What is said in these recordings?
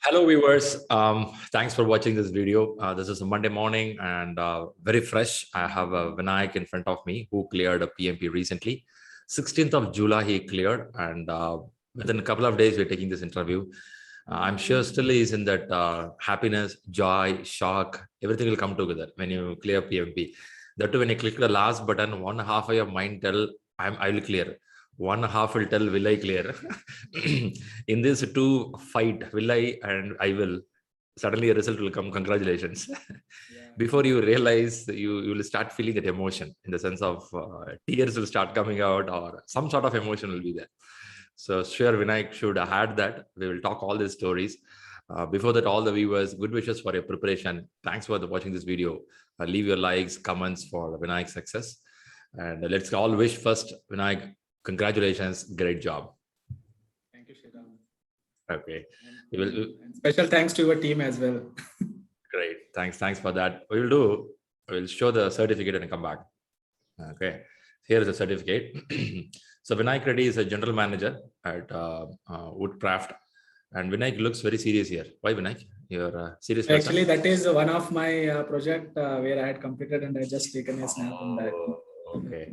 Hello, viewers. Thanks for watching this video. This is a Monday morning and very fresh. I have Vinayak in front of me who cleared a PMP recently. 16th of July, he cleared, and within a couple of days, we're taking this interview. I'm sure still is in that happiness, joy, shock, everything will come together when you clear PMP. That too, when you click the last button, one half of your mind tell, I will clear. One half will tell, will I clear? In this two fight, will I and I will, suddenly a result will come. Congratulations. Yeah. Before you realize, you will start feeling that emotion in the sense of tears will start coming out or some sort of emotion will be there. So sure, Vinayak should have had that. We will talk all these stories. Before that, all the viewers, good wishes for your preparation. Thanks for watching this video. Leave your likes, comments for Vinayak's success. And let's all wish first, Vinayak, congratulations, great job. Thank you, Shriram. Okay. And special thanks to your team as well. Great. Thanks for that. We'll show the certificate and come back. Okay. Here is the certificate. So Vinayak Reddy is a general manager at Woodcraft. And Vinayak looks very serious here. Why, Vinayak? You're a serious person? Actually, that is one of my project where I had completed and I just taken a snap on that. Okay.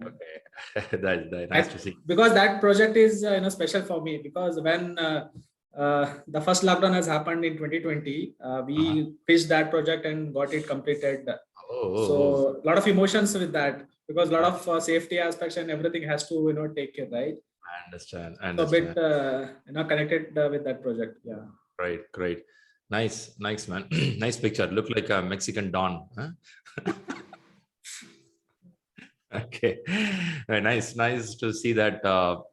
That's nice to see. Because that project is special for me because when the first lockdown has happened in 2020, we pitched that project and got it completed. So a lot of emotions with that because a lot of safety aspects and everything has to take care, right? I understand. So a bit connected with that project. Yeah. Great. Nice, man. Nice picture. Look like a Mexican Don. Huh? Okay. Nice to see that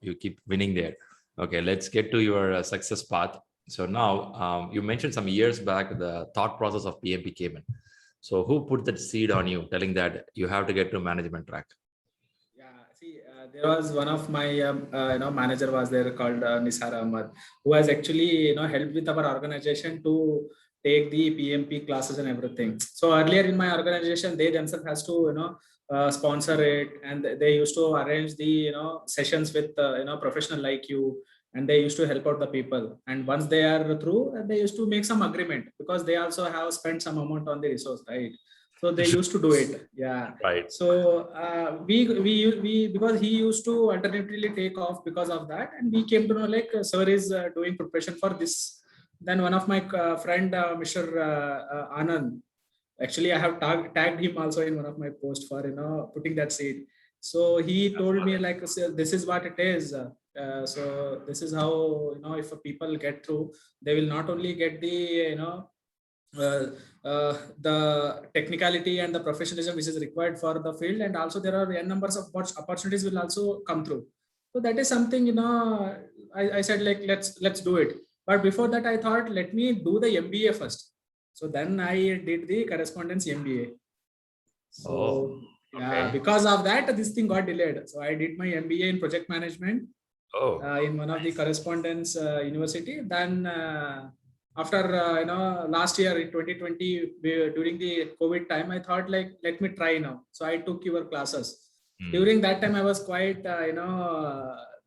you keep winning there. Okay, let's get to your success path. So now you mentioned some years back the thought process of PMP came in. So who put that seed on you, telling that you have to get to management track? Yeah, see, there was one of my manager was there called Nisar Ahmad, who has actually helped with our organization to take the PMP classes and everything. So earlier in my organization, they themselves has to sponsor it, and they used to arrange the sessions with professional like you, and they used to help out the people. And once they are through, they used to make some agreement because they also have spent some amount on the resource, right? So they used to do it. Yeah. Right. So we because he used to alternatively take off because of that, and we came to know like sir is doing preparation for this. Then one of my friend, Mr. Anand, actually I have tagged him also in one of my posts for putting that seed. So he told me like this is what it is. So this is how if people get through, they will not only get the uh, the technicality and the professionalism which is required for the field, and also there are n numbers of opportunities will also come through. So that is something I said like let's do it. But before that I thought let me do the MBA first. So then I did the correspondence MBA. So yeah, because of that this thing got delayed. So I did my MBA in project management in one of the correspondence university. Then after last year in 2020 during the COVID time, I thought like let me try now. So I took your classes. During that time I was quite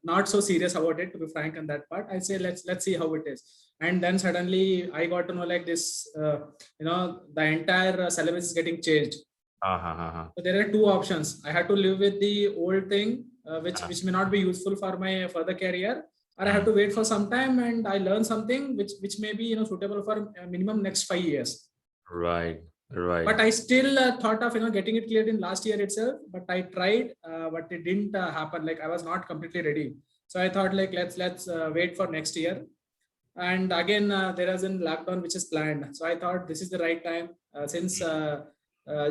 not so serious about it, to be frank. On that part I say let's see how it is. And then suddenly I got to know like this the entire syllabus is getting changed. So there are two options. I had to live with the old thing which may not be useful for my further career, or I have to wait for some time and I learn something which may be suitable for minimum next 5 years. Right. But I still thought of getting it cleared in last year itself. But I tried, but it didn't happen. Like I was not completely ready. So I thought like let's wait for next year. And again there is in lockdown which is planned. So I thought this is the right time since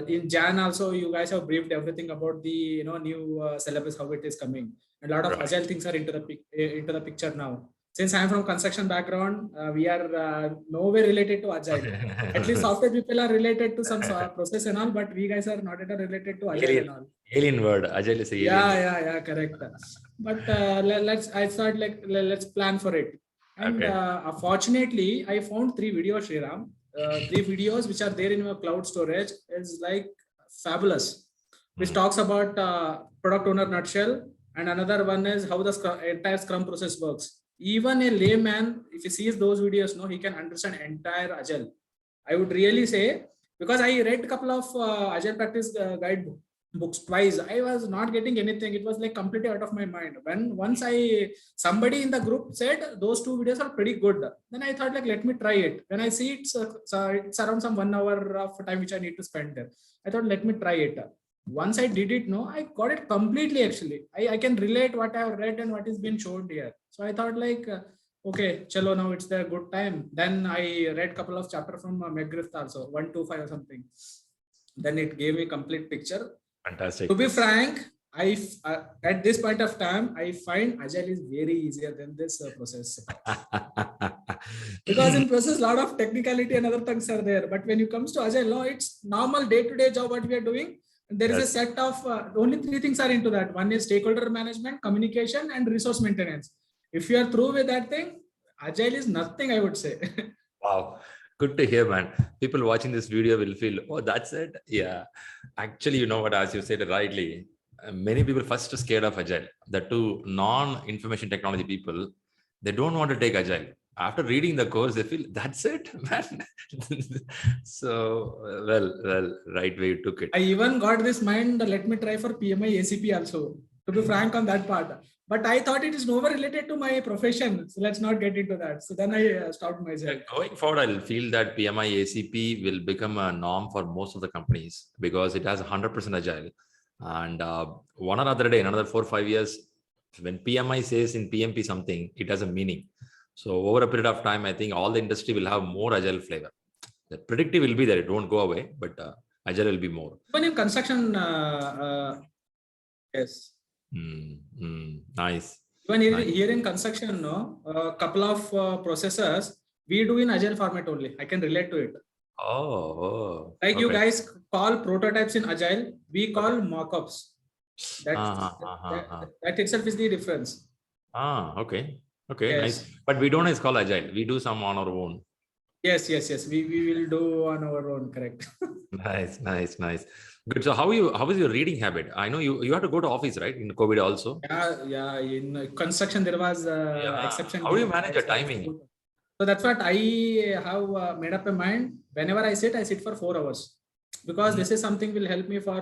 in Jan also you guys have briefed everything about the new syllabus, how it is coming, and a lot of agile things are into the picture now. Since I am from construction background, we are nowhere related to agile. At least software people are related to some process and all, but we guys are not at all related to agile and all. Alien word. Agile is a alien. Yeah, correct. But I thought like let's plan for it. And fortunately, I found 3 videos, Sriram. 3 videos which are there in your cloud storage is like fabulous, which talks about product owner nutshell, and another one is how the entire Scrum process works. even a layman, if he sees those videos, no, he can understand entire Agile. I would really say, because I read a couple of Agile practice guide books twice. I was not getting anything. It was like completely out of my mind. When once somebody in the group said those two videos are pretty good, then I thought like, let me try it. When I see it's around some 1 hour of time which I need to spend there. I thought, let me try it. Once I did it, no, I got it completely actually. I can relate what I have read and what is being shown here. So I thought like, okay, chalo, now it's the good time. Then I read a couple of chapters from McGriff also, 125 or something. Then it gave me complete picture. Fantastic. To be frank, at this point of time, I find Agile is very easier than this process. Because in process, a lot of technicality and other things are there. But when it comes to Agile, no, it's normal day-to-day job what we are doing. There is a set of only 3 things are into that. One is stakeholder management, communication, and resource maintenance. If you are through with that thing, Agile is nothing, I would say. Wow. Good to hear, man. People watching this video will feel, oh, that's it. Yeah. Actually, you know what, as you said rightly, many people first are scared of Agile. The two non-information technology people, they don't want to take Agile. After reading the course, they feel, that's it, man. So, well, right way you took it. I even got this mind, let me try for PMI ACP also, to be frank on that part. But I thought it is nowhere related to my profession. So let's not get into that. So then I stopped myself. Going forward, I'll feel that PMI ACP will become a norm for most of the companies because it has 100% Agile. And one or other day, in another 4 or 5 years, when PMI says in PMP something, it has a meaning. So over a period of time, I think all the industry will have more Agile flavor. The predictive will be there. It won't go away, but Agile will be more. Even in construction, yes. Nice. Even here in construction, no, a couple of processes we do in Agile format only. I can relate to it. Oh. Like okay. You guys call prototypes in Agile, we call mockups. That itself is the difference. Okay. Yes. Nice. But we don't call Agile. We do some on our own. Yes. We will do on our own. Correct. Nice. Good. So how is your reading habit? I know you have to go to office, right? In COVID also. Yeah. In construction there was exception. How do you manage your timing? So that's what I have made up a mind. Whenever I sit for 4 hours, because this is something will help me for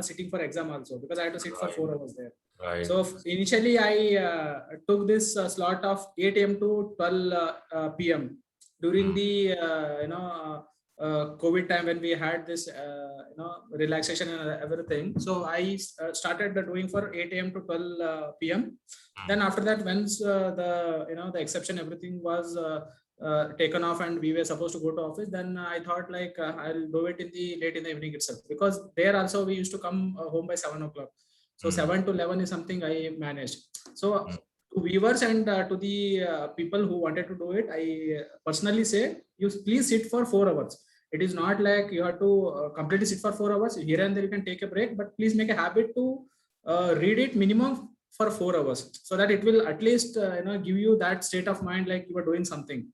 sitting for exam also, because I have to sit for 4 hours there. Right. So initially I took this slot of 8 a.m. to 12 p.m. during the COVID time when we had this relaxation and everything. So I started doing for 8 a.m. to 12 p.m. Then after that, once the exception everything was taken off and we were supposed to go to office, then I thought like I'll do it late in the evening itself, because there also we used to come home by 7 o'clock. So 7 to 11 is something I managed. So to viewers and to the people who wanted to do it, I personally say, you please sit for 4 hours. It is not like you have to completely sit for 4 hours. Here and there you can take a break, but please make a habit to read it minimum for 4 hours, so that it will at least give you that state of mind like you are doing something.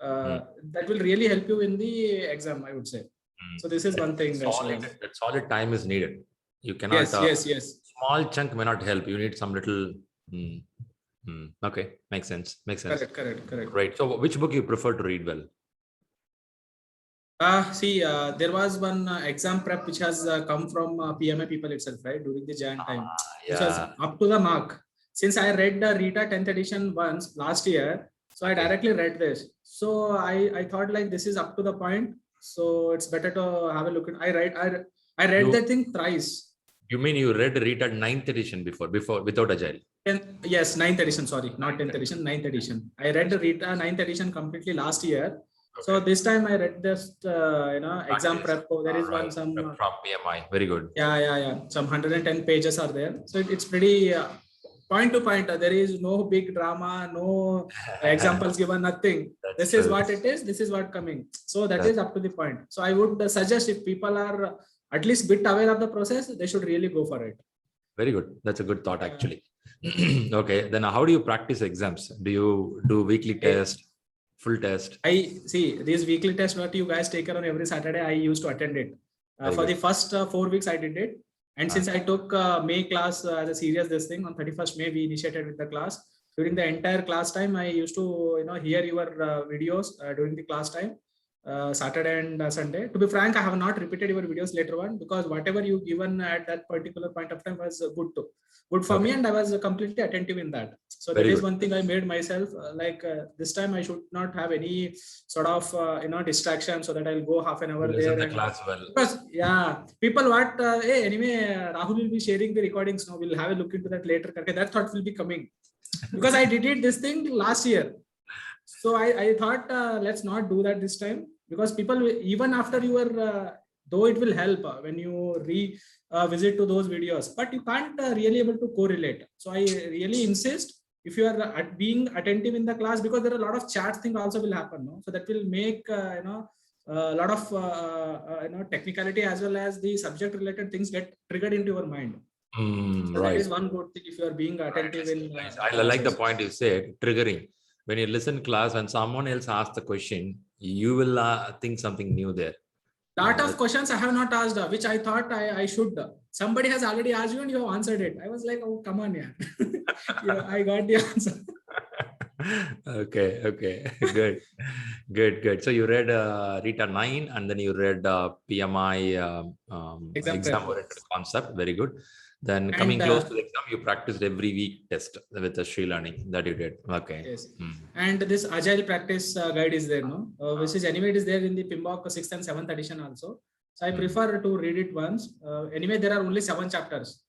That will really help you in the exam, I would say. So this is one thing. That solid time is needed. You cannot. Yes. Small chunk may not help. You need some little. Okay, makes sense. Correct. Right. So, which book you prefer to read well? There was one exam prep which has come from PMI people itself, right, during the Jan time, which was up to the mark. Since I read the Rita 10th edition once last year, so I directly read this. So I thought like this is up to the point. So it's better to have a look at. I read that thing thrice. You mean you read Rita 9th edition before without Agile? Yes, 9th edition. Sorry, not 10th edition. 9th edition. I read the Rita 9th edition completely last year. Okay. So this time I read this, exam prep. So there is one some from PMI. Very good. Yeah. Some 110 pages are there. So it's pretty point to point. There is no big drama, no examples given, nothing. This is what it is. This is what coming. So that is up to the point. So I would suggest if people are at least bit aware of the process, they should really go for it. Very good. That's a good thought, actually. Okay. Then how do you practice exams? Do you do weekly test, full test? I see these weekly tests what you guys take on every Saturday. I used to attend it. For the first 4 weeks, I did it. And since I took May class as a serious this thing, on 31st May, we initiated with the class. during the entire class time, I used to hear your videos during the class time, Saturday and Sunday. To be frank, I have not repeated your videos later on, because whatever you given at that particular point of time was good for me, and I was completely attentive in that. So that is one thing I made myself, this time I should not have any sort of distraction, so that I'll go half an hour there. The class well. Because people what hey, anyway, Rahul will be sharing the recordings now, we'll have a look into that later. Okay, that thought will be coming, because I did this thing last year. So I thought let's not do that this time, because people even after your though it will help when you visit to those videos, but you can't really able to correlate. So I really insist, if you are being attentive in the class, because there are a lot of chat thing also will happen, no? So that will make a lot of technicality as well as the subject related things get triggered into your mind. So that is one good thing if you are being attentive in I like the point you said, triggering. When you listen class, when someone else asks the question, you will think something new there. Lot of questions I have not asked, which I thought I should. Somebody has already asked you and you have answered it. I was like, oh, come on, yeah. I got the answer. Okay. Good. So you read Rita 9, and then you read PMI exam-oriented concept. Very good. Then coming close to the exam, you practiced every week test with the Sri Learning that you did. Okay. Yes. And this Agile practice guide is there, no? Which is anyway, it is there in the PMBOK 6th and 7th edition also. So I prefer to read it once. Anyway, there are only 7 chapters.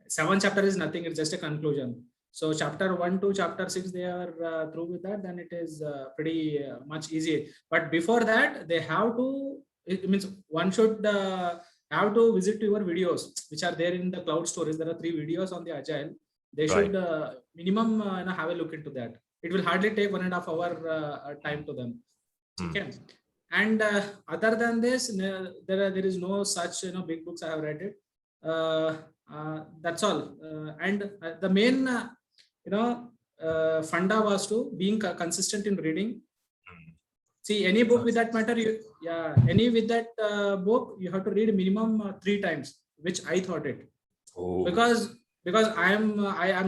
7 chapters is nothing. It's just a conclusion. So chapter 1 to chapter 6, they are through with that. Then it is pretty much easy. But before that, they have to. It means one should. Have to visit your videos which are there in the cloud storage. There are 3 videos on the Agile. They should minimum have a look into that. It will hardly take 1.5 hour time to them. Okay. And other than this, there is no such big books I have read it. That's all. And the main funda was to being consistent in reading. See, any book with that matter, any with that book, you have to read minimum 3 times, which I thought it. Oh. Because I am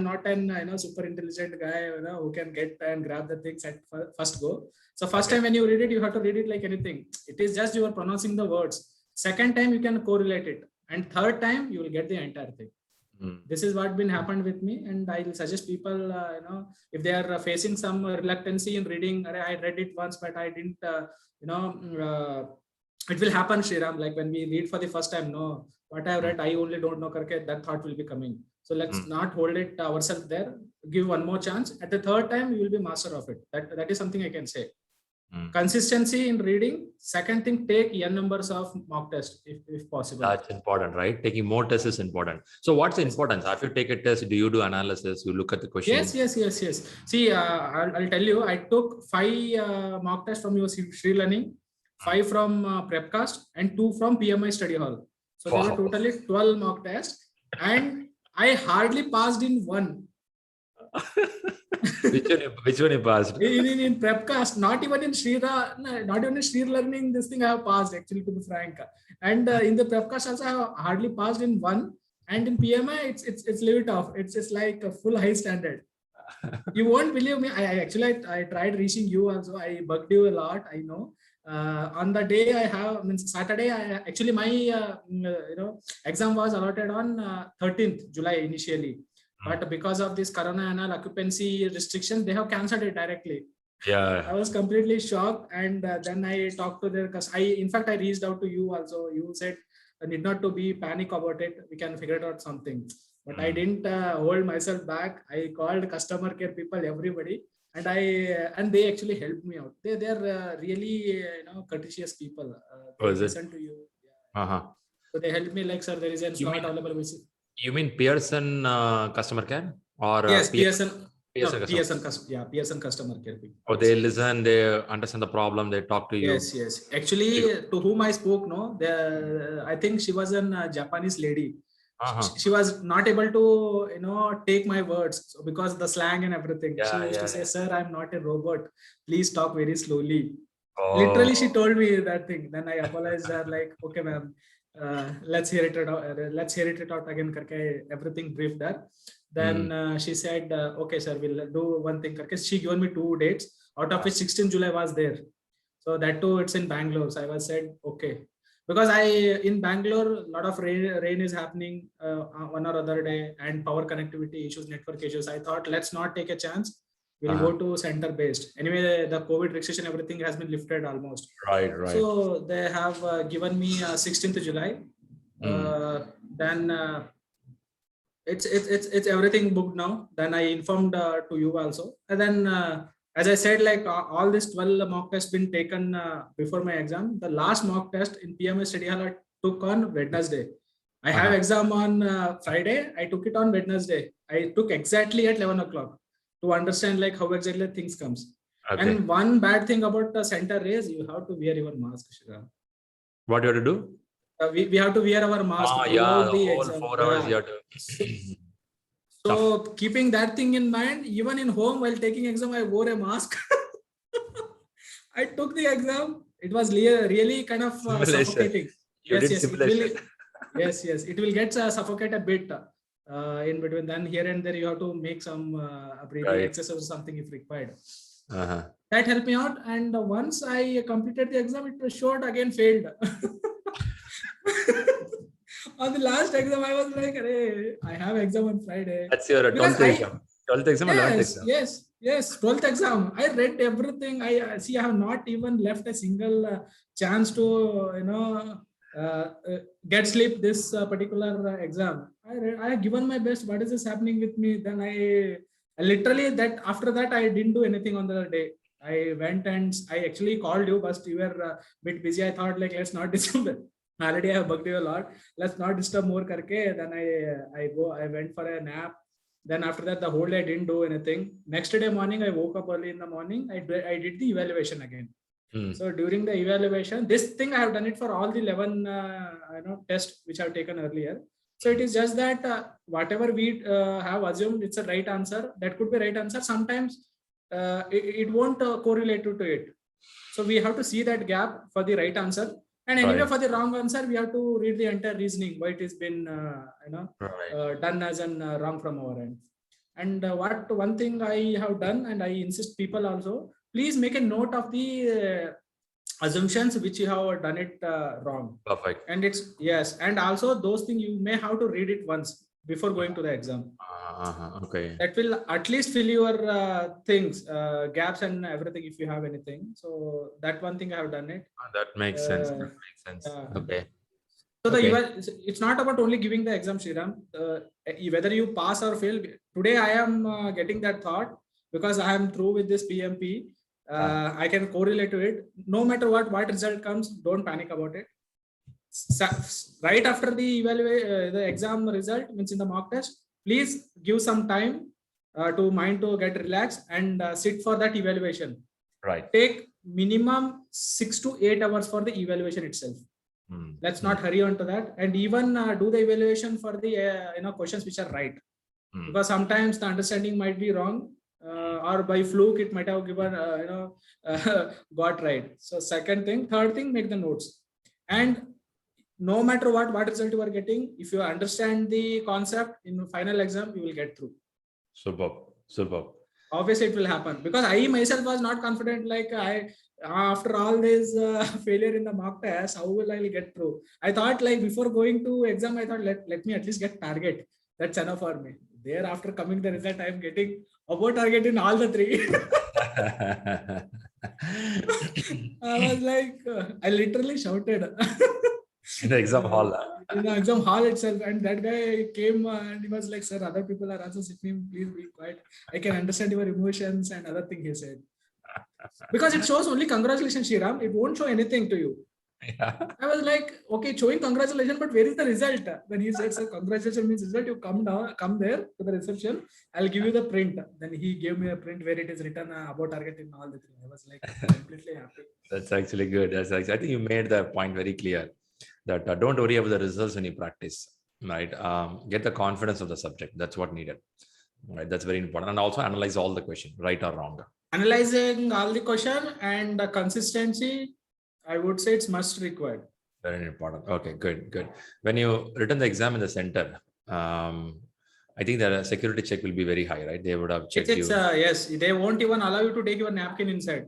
not an super intelligent guy who can get and grab the things at first go. So first time when you read it, you have to read it like anything. It is just you are pronouncing the words. Second time you can correlate it, and third time you will get the entire thing. This is what been happened with me, and I will suggest people, if they are facing some reluctancy in reading. I read it once, but I didn't, it will happen, Shriram. Like when we read for the first time, no, what I have read, I only don't know. That thought will be coming. So let's not hold it ourselves there. Give one more chance. At the third time, you will be master of it. That is something I can say. Consistency in reading. Second thing, take n numbers of mock tests if possible. That's important, right? Taking more tests is important. So what's the importance? After you take a test, do you do analysis? You look at the questions? Yes. See, I'll tell you, I took 5 mock tests from your Sri Learning, 5 from Prepcast, and 2 from PMI Study Hall. So there were totally 12 mock tests, and I hardly passed in 1. Which one you passed? In Prepcast, not even in Sri Learning, this thing I have passed, actually, to be frank. And in the Prepcast also, I have hardly passed in 1. And in PMI, it's leave it off. It's just like a full high standard. You won't believe me. I tried reaching you also. I bugged you a lot. I know. On the day Saturday, my exam was allotted on 13th July initially. But because of this corona and occupancy restrictions, they have cancelled it directly. Yeah, I was completely shocked. And then I talked to their in fact, I reached out to you also. You said I need not to be panic about it. We can figure it out something. But I didn't hold myself back. I called customer care people, everybody, and they actually helped me out. They are really courteous people. They listen to you. Yeah. So they helped me like, sir, there is a slot available. You mean Pearson customer care? Or yes, Pearson customer care people. Oh, they listen, they understand the problem, they talk to you. Yes. Actually, to whom I spoke, I think she was a Japanese lady. She was not able to, take my words because the slang and everything. She used to say, sir, I'm not a robot. Please talk very slowly. Literally, she told me that thing. Then I apologized her like, okay, ma'am. let's hear it out. Let's hear it out again. Karke everything briefed her. Then she said, okay, sir, we'll do one thing. Karke she given me 2 dates, out of which 16 July was there. So that too, it's in Bangalore. So I was said, okay. Because in Bangalore, a lot of rain is happening one or other day, and power connectivity issues, network issues. I thought, let's not take a chance. We'll go to center based. Anyway, the COVID restriction, everything has been lifted almost. Right. So they have given me 16th July. Then it's everything booked now. Then I informed to you also. And then as I said, like all this 12 mock tests been taken before my exam. The last mock test in PMS study hall I took on Wednesday. I have exam on Friday. I took it on Wednesday. I took exactly at 11 o'clock to understand like how exactly things comes. Okay. And one bad thing about the center is you have to wear your mask, Shriram. What do you have to do? We have to wear our mask. The whole exam. 4 hours you have to. So keeping that thing in mind, even in home while taking exam, I wore a mask. I took the exam. It was really kind of suffocating. Yes, it will get suffocate a bit in between. Then here and there you have to make some breathing exercise or something if required. That helped me out. And once I completed the exam, it was short again failed. On the last exam, I was like, I have exam on Friday. That's your 12th exam. 12th exam or 11th exam? Yes, 12th exam. I read everything. I have not even left a single chance to, get sleep this particular exam. I have given my best. What is this happening with me? Then I literally after that, I didn't do anything on the day. I went and I actually called you, but you were a bit busy. I thought like, let's not disturb. Already I have bugged you a lot. Let's not disturb more karke. Then I went for a nap. Then after that, the whole day I didn't do anything. Next day morning, I woke up early in the morning. I did the evaluation again. So during the evaluation, this thing I have done it for all the 11 tests which I have taken earlier. So it is just that whatever we have assumed it's a right answer, that could be right answer. Sometimes it won't correlate to it. So we have to see that gap for the right answer. And anyway, for the wrong answer, we have to read the entire reasoning why it has been done as an wrong from our end. And one thing I have done, and I insist people also, please make a note of the assumptions which you have done it wrong. Perfect. And and also those things you may have to read it once before going to the exam. Okay. That will at least fill your things, gaps and everything if you have anything. So that one thing I have done it. That makes sense. Okay. So it's not about only giving the exam, Shriram. Whether you pass or fail. Today I am getting that thought because I am through with this PMP. I can correlate to it. No matter what result comes, don't panic about it. Right after the exam result, means in the mock test, please give some time to mind to get relaxed and sit for that evaluation. Right. Take minimum 6 to 8 hours for the evaluation itself. Let's not hurry on to that, and even do the evaluation for the questions which are right, because sometimes the understanding might be wrong, or by fluke it might have given got right. So third thing, make the notes, and no matter what result you are getting, if you understand the concept in the final exam, you will get through. Superb. Obviously, it will happen because I myself was not confident. Like after all this failure in the mock test, how will I get through? I thought like before going to exam, I thought let me at least get target. That's enough for me. There after coming the result, I am getting above target in all the 3. I was like, I literally shouted. In the exam hall. In the exam hall itself, and that guy came and he was like, "Sir, other people are also sitting. Please be quiet. I can understand your emotions and other thing." He said, because it shows only congratulations, Shriram. It won't show anything to you. Yeah. I was like, okay, showing congratulations, but where is the result? Then he said, "Sir, congratulations means result. You come there to the reception. I'll give you the print." Then he gave me a print where it is written about target in all the 3. I was like completely happy. That's actually good. I think you made the point very clear. That don't worry about the results when you practice, right? Get the confidence of the subject. That's what needed, right? That's very important. And also analyze all the question, right or wrong. Analyzing all the question and the consistency, I would say it's must required. Very important. Okay, good. When you written the exam in the center, I think the security check will be very high, right? They would have checked It's you. yes, they won't even allow you to take your napkin inside.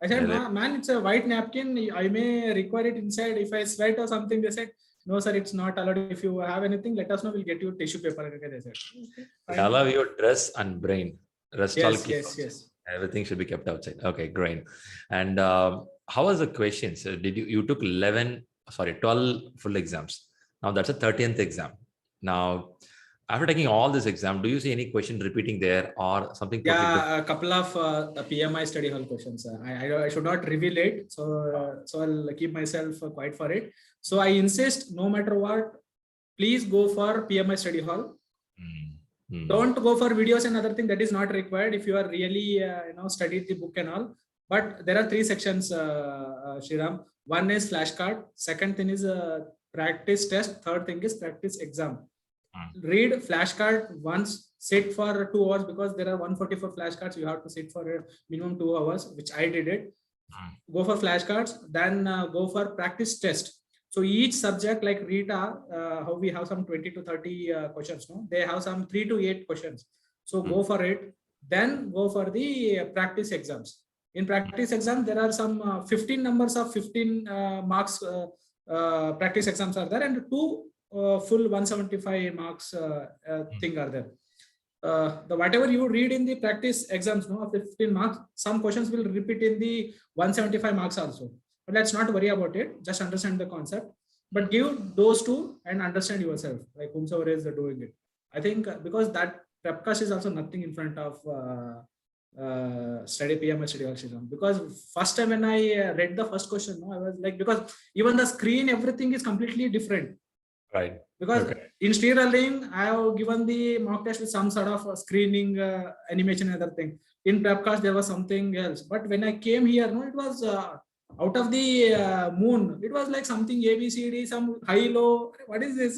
I said, Really? man, it's a white napkin. I may require it inside. If I sweat or something, they said, no, sir, it's not allowed. If you have anything, let us know. We'll get you tissue paper. Okay, they said, okay, They fine. allow your dress and brain. Rest all keep outside. Yes. Everything should be kept outside. Okay, great. And how was the questions? Did you took 12 full exams. Now that's a 13th exam. Now, after taking all this exam, do you see any question repeating there or something? Yeah, a couple of the PMI study hall questions. I should not reveal it, so I'll keep myself quiet for it. So I insist, no matter what, please go for PMI study hall. Don't go for videos and other thing that is not required if you are really studied the book and all. But there are 3 sections, Shriram. One is flashcard. Second thing is practice test. Third thing is practice exam. Read flashcard once, sit for 2 hours because there are 144 flashcards. You have to sit for a minimum 2 hours, which I did it. Go for flashcards, then go for practice test. So each subject, like Rita, how we have some 20 to 30 questions, no? They have some 3 to 8 questions. So go for it. Then go for the practice exams. In practice exam, there are some 15 numbers of 15 marks practice exams are there, and 2 full 175 marks thing are there. The whatever you read in the practice exams, no, of the 15 marks, some questions will repeat in the 175 marks also. But let's not worry about it. Just understand the concept. But give those 2 and understand yourself, like whomsoever is doing it. I think because that prepcast is also nothing in front of study PMI study hall. Because first time when I read the first question, no, I was like, because even the screen, everything is completely different. Right. Because in Sri Learning, I have given the mock test with some sort of screening, animation, and other thing. In Prepcast, there was something else. But when I came here, no, it was out of the moon. It was like something ABCD, some high low. What is this?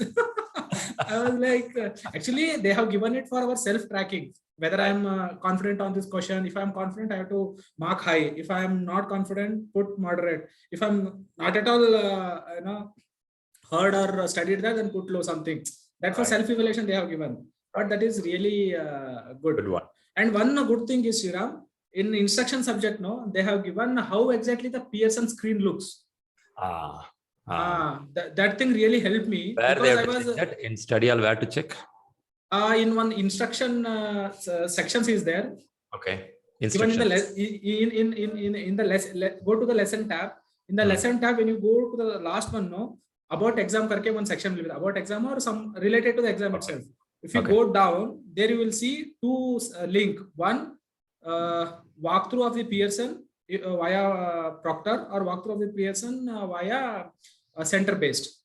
I was like, actually, they have given it for our self-tracking. Whether I'm confident on this question. If I'm confident, I have to mark high. If I'm not confident, put moderate. If I'm not at all, heard or studied that, then put low something. That for self-evaluation they have given. But that is really good one. And one good thing is, Shriram, in instruction subject, no, they have given how exactly the Pearson screen looks. That thing really helped me. Where they have to check that? In study hall, where to check? In one instruction sections is there. Okay. Even in the lesson, go to the lesson tab. In the lesson tab, when you go to the last one, no, about exam karke one section will be about exam or some related to the exam itself. If you go down, there you will see 2 link. One, walkthrough of the Pearson via Proctor, or walkthrough of the Pearson via center based.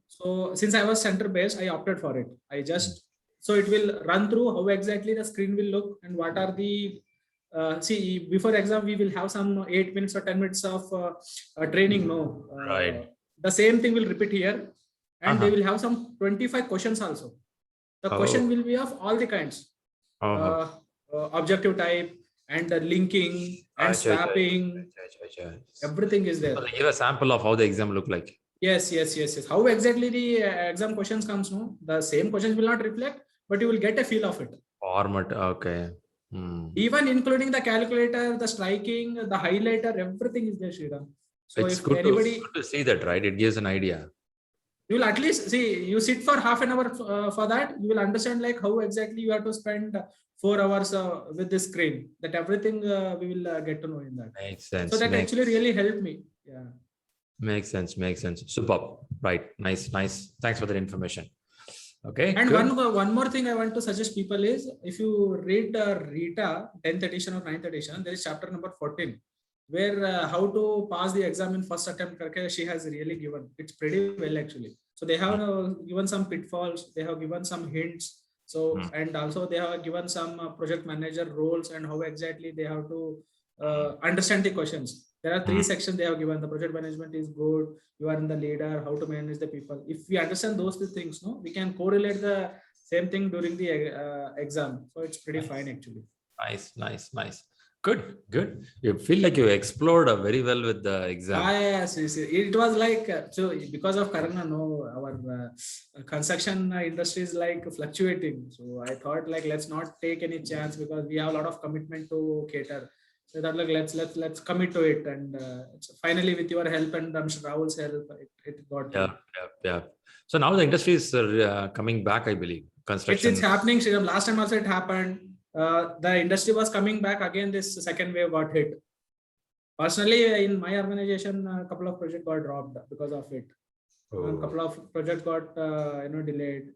So since I was center based, I opted for it. I just so it will run through how exactly the screen will look and what are the see, before exam we will have some 8 minutes or 10 minutes of training. No, the same thing will repeat here, and they will have some 25 questions also. The question will be of all the kinds, objective type and linking and swapping. Everything is there. So they give a sample of how the exam look like. Yes. How exactly the exam questions comes, no? The same questions will not reflect, but you will get a feel of it. Format, okay. Even including the calculator, the striking, the highlighter, everything is there, Shriram. So it's if good, anybody, to see that, right? It gives an idea. You will at least see, you sit for half an hour for that, you will understand like how exactly you have to spend 4 hours with this screen. That everything we will get to know in that. Makes sense. So that actually really helped me. Yeah. Makes sense. Superb. Right. Nice. Thanks for that information. Okay. And one more thing I want to suggest people is, if you read Rita 10th edition or 9th edition, there is chapter number 14, where how to pass the exam in first attempt. She has really given. It's pretty well actually. So they have given some pitfalls. They have given some hints. So and also they have given some project manager roles and how exactly they have to understand the questions. There are 3 sections they have given. The project management is good. You are in the leader, how to manage the people. If we understand those 2 things, no, we can correlate the same thing during the exam. So it's pretty fine actually. Nice. Good, good. You feel like you explored very well with the exam. Yes, yes, yes. It was like so because of Corona, no, our construction industry is like fluctuating. So I thought like let's not take any chance because we have a lot of commitment to cater. So I thought like let's commit to it, and finally with your help and I'm sure Rahul's help, it got Yeah, done. yeah. So now the industry is coming back, I believe. Construction. It's happening, Sriram. Last time also it happened. The industry was coming back again. This second wave got hit. Personally, in my organization, a couple of projects got dropped because of it. A couple of projects got delayed.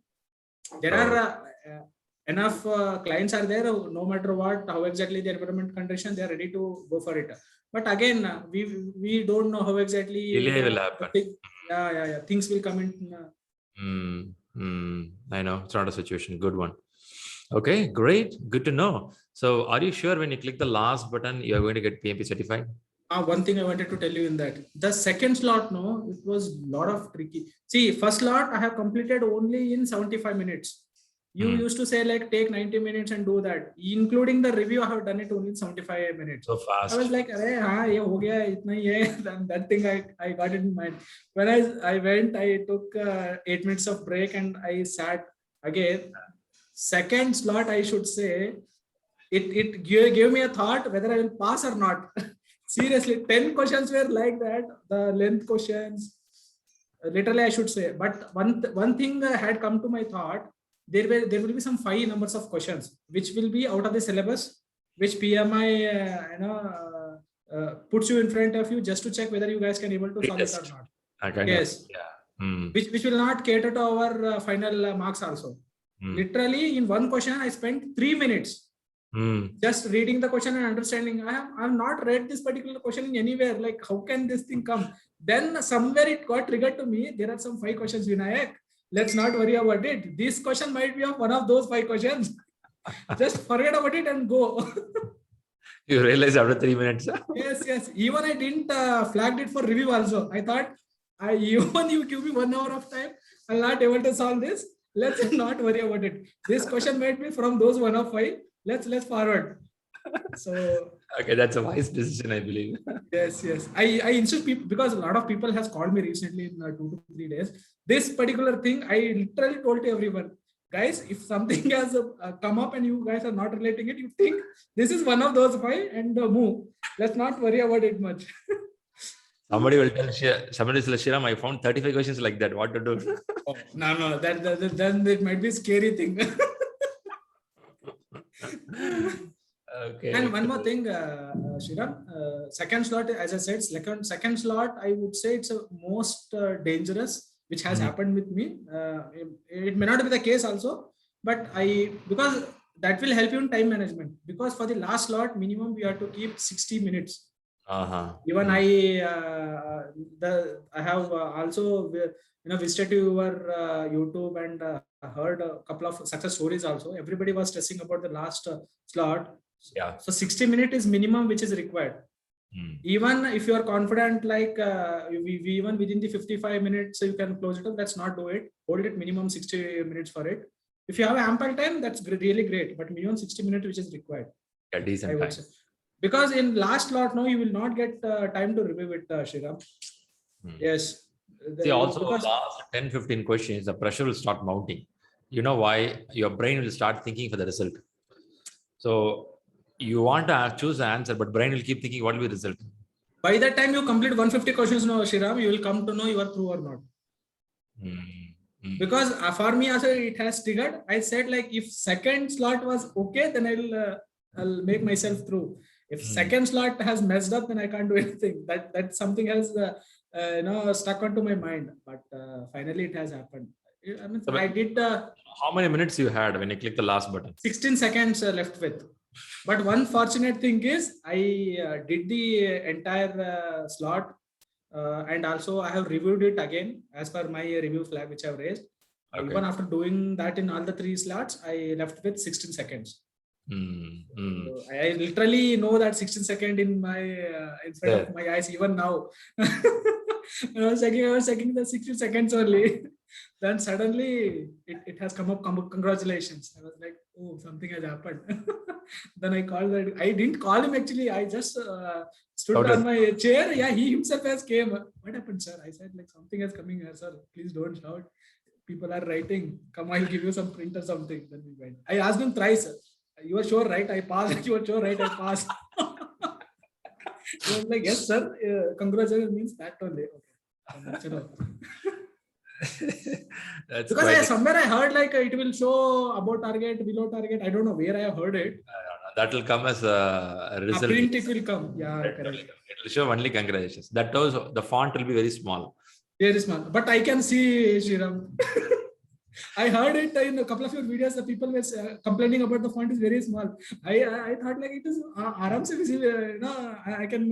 There are enough clients are there. No matter what, how exactly the environment condition, they are ready to go for it. But again, we don't know how exactly delay will happen. Things will come in. I know it's not a situation. Good one. Okay, great. Good to know. So, are you sure when you click the last button, you are going to get PMP certified? One thing I wanted to tell you in that the second slot, no, it was a lot of tricky. See, first slot I have completed only in 75 minutes. You used to say like take 90 minutes and do that, including the review. I have done it only in 75 minutes. So fast. I was like, ye ho gaya, itna hi hai. That thing I got it in mind. When I went, I took 8 minutes of break and I sat again. Second slot, I should say, it gave me a thought whether I will pass or not. Seriously, 10 questions were like that, the length questions, literally I should say. But one thing had come to my thought, there will be some 5 numbers of questions, which will be out of the syllabus, which PMI, puts you in front of you just to check whether you guys can able to solve it or not. Yes. Which will not cater to our final marks also. Literally in one question, I spent 3 minutes. Just reading the question and understanding. I have not read this particular question in anywhere. Like, how can this thing come? Then somewhere it got triggered to me. There are some 5 questions, Vinayak. Let's not worry about it. This question might be of one of those 5 questions. Just forget about it and go. You realize after 3 minutes. Yes. Even I didn't flagged it for review also. I thought, even you give me 1 hour of time, I'll not able to solve this. Let's not worry about it. This question might be from those 1 of 5. Let's forward. So okay, that's a wise decision, I believe. Yes. I insist people because a lot of people has called me recently in 2 to 3 days. This particular thing, I literally told to everyone, guys, if something has come up and you guys are not relating it, you think this is one of those 5 and move. Let's not worry about it much. Somebody will tell Shriram, I found 35 questions like that. What to do? Oh, no. Then it might be a scary thing. Okay. And one more thing, Shriram, second slot, as I said, second slot, I would say it's a most dangerous, which has happened with me. It may not be the case also, but because that will help you in time management. Because for the last slot, minimum we have to keep 60 minutes. Even I have also visited your YouTube and heard a couple of success stories also. Everybody was stressing about the last slot. Yeah. So 60 minutes is minimum which is required. Even if you are confident, like we even within the 55 minutes you can close it up. Let's not do it. Hold it minimum 60 minutes for it. If you have ample time, that's really great. But minimum 60 minutes which is required. Yeah, decent time. Because in last slot, no, you will not get time to review it, Shriram. Yes. See, also last 10-15 questions, the pressure will start mounting. You know why? Your brain will start thinking for the result. So you want to choose the answer, but brain will keep thinking what will be the result. By the time you complete 150 questions, no, Shriram, you will come to know you are through or not. Because for me also it has triggered. I said like if second slot was okay, then I'll make myself through. If second slot has messed up, then I can't do anything. That something else stuck onto my mind. But finally it has happened. I mean, I did. How many minutes you had when you clicked the last button? 16 seconds left with. But one fortunate thing is I did the entire slot. And also I have reviewed it again as per my review flag which I have raised. Okay. Even after doing that in all the 3 slots, I left with 16 seconds. I literally know that 16 second in my in front of my eyes even now. I was checking the 16 seconds only. Then suddenly it has come up. Congratulations! I was like, oh, something has happened. Then I called that. I didn't call him actually. I just stood on my chair. Yeah, he himself has came. What happened, sir? I said like something is coming here, sir. Please don't shout. People are writing. Come, I'll give you some print or something. Then we went. I asked him thrice. You are sure, right? I passed. You are sure, right? I passed. He was like, yes, sir. Congratulations means that only. Okay. That's because somewhere I heard like it will show above target, below target. I don't know where I have heard it. That will come as a result. Print it will come. Yeah, correct. It will show only congratulations. That was the font will be very small. Very small, but I can see Shriram. I heard it in a couple of your videos. The people were complaining about the font is very small. I thought like it is aram se visible. I can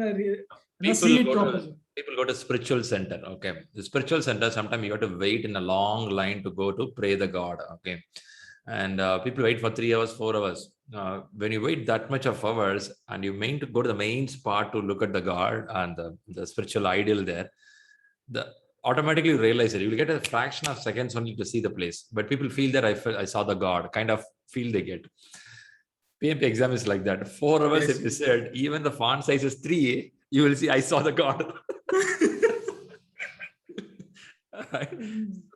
see it properly. People go to spiritual center. Okay, the spiritual center. Sometimes you have to wait in a long line to go to pray the God. Okay, and people wait for 3 hours, 4 hours. When you wait that much of hours, and you mean to go to the main spot to look at the God and the spiritual ideal there, automatically realize it. You will get a fraction of seconds only to see the place, but people feel that I saw the God, kind of feel they get. PMP exam is like that. 4 hours, if you said, even the font size is 3, you will see I saw the God. Right?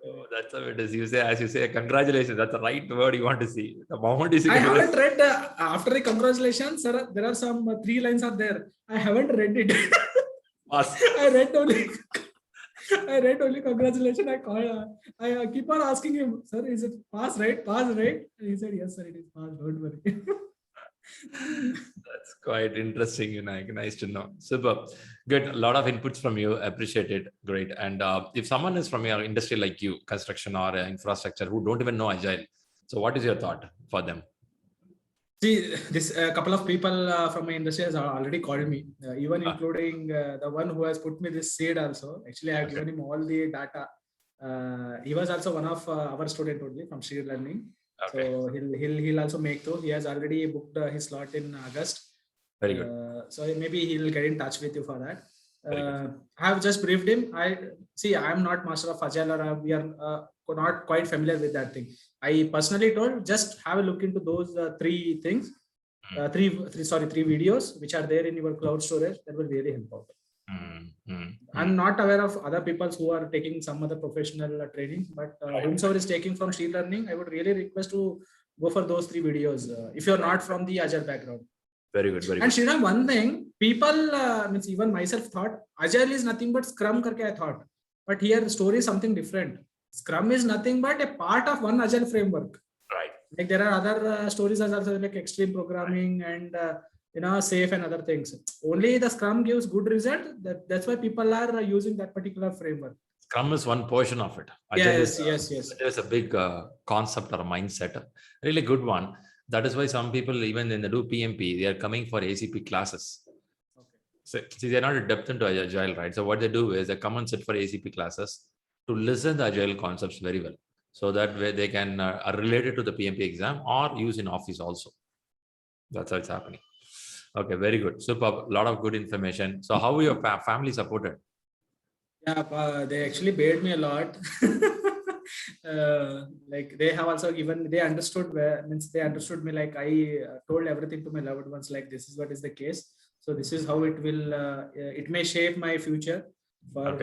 So that's how it is. You say, as you say, congratulations. That's the right word you want to see. The moment you see. I haven't read after the congratulations. Sir, there are some 3 lines are there. I haven't read it. I read only congratulations. I keep on asking him, sir, is it pass, right? Pass, right? And he said, yes, sir, it is pass. Don't worry. That's quite interesting, Vinayak. Nice to know. Super. Good. A lot of inputs from you. Appreciate it. Great. And if someone is from your industry like you, construction or infrastructure, who don't even know Agile, so what is your thought for them? See, this couple of people from my industry has already called me, even including the one who has put me this seed also. Actually, I have given him all the data. He was also one of our student only from Sheer Learning. Okay. So he'll also make through. He has already booked his slot in August. Very good. So maybe he'll get in touch with you for that. I have just briefed him. I'm not master of Agile, or we are not quite familiar with that thing. I personally told just have a look into those 3 things, three videos which are there in your cloud storage. That will really help out. I'm not aware of other people who are taking some other professional training, but whomsoever is taking from Sheer Learning, I would really request to go for those 3 videos if you're not from the Agile background. Very good. Very and good. Shriram, one thing, people, means even myself thought, Agile is nothing but Scrum karke I thought. But here the story is something different. Scrum is nothing but a part of one Agile framework. Right. Like there are other stories as also like extreme programming and safe and other things. Only the Scrum gives good result. That's why people are using that particular framework. Scrum is one portion of it. Yes. There's a big concept or a mindset, really good one. That is why some people, even when they do PMP, they are coming for ACP classes. Okay. So see, they're not adept into Agile, right? So what they do is they come and sit for ACP classes to listen to Agile concepts very well. So that way they can are related to the PMP exam or use in office also. That's how it's happening. Okay, very good. Super. A lot of good information. So how were your family supported? Yeah, they actually paid me a lot. Like they have also given, they understood me, like I told everything to my loved ones, like this is what is the case. So this is how it will, it may shape my future for,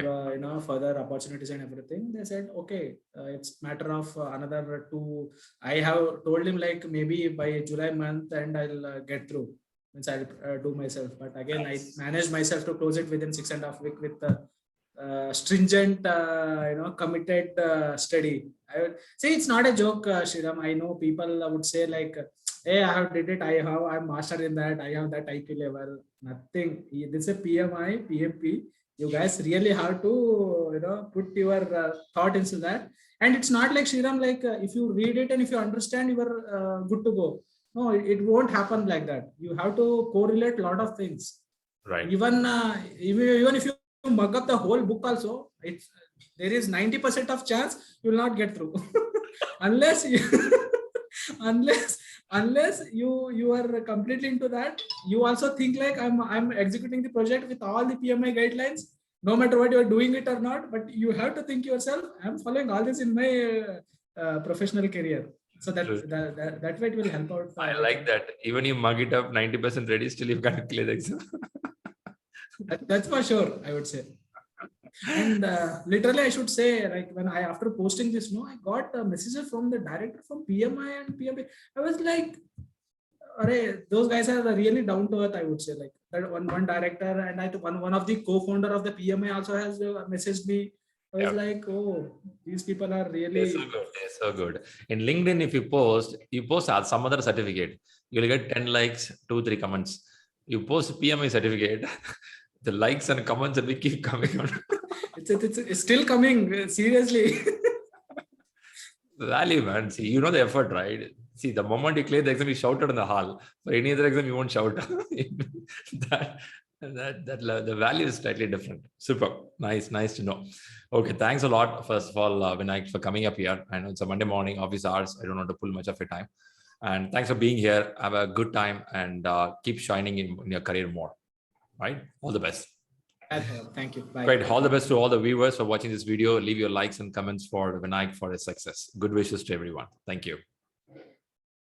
further opportunities and everything. They said, okay, it's matter of another 2. I have told him like maybe by July month and I'll get through. Means I'll do myself. But again, I managed myself to close it within 6.5 weeks with stringent, committed study. I would say it's not a joke, Shriram. I know people would say like, hey, I have did it. I'm master in that. I have that IQ level. Nothing. This is a PMI, PMP. You guys really have to, put your thought into that. And it's not like Shriram, like if you read it and if you understand, you are good to go. No, it won't happen like that. You have to correlate a lot of things. Right. Even if you mug up the whole book also, there is 90% of chance you will not get through unless unless you are completely into that, you also think like I'm executing the project with all the PMI guidelines, no matter what you're doing it or not. But you have to think yourself, I'm following all this in my professional career. So that way it will help out. I like that. Even you mug it up 90% ready, still you can't clear the exam. That's for sure, I would say. And literally, I should say, like when after posting this, I got a message from the director from PMI and PMP. I was like, those guys are really down to earth, I would say. Like that one director, and I think one of the co-founder of the PMI also has messaged me. I was like, oh, these people are really so good. They're so good. In LinkedIn, if you post some other certificate, you'll get 10 likes, 2-3 comments. You post PMI certificate, the likes and comments will keep coming on. It's still coming, seriously. Value, man. See, you know the effort, right? See, the moment you clear the exam, you shouted in the hall. For any other exam, you won't shout. The value is slightly different. Super. Nice to know. Okay, thanks a lot, first of all, Vinayak, for coming up here. I know it's a Monday morning, office hours. I don't want to pull much of your time. And thanks for being here. Have a good time and keep shining in your career more. Right? All the best. Thank you. Bye. Great. All the best to all the viewers for watching this video. Leave your likes and comments for Vinayak for his success. Good wishes to everyone. Thank you.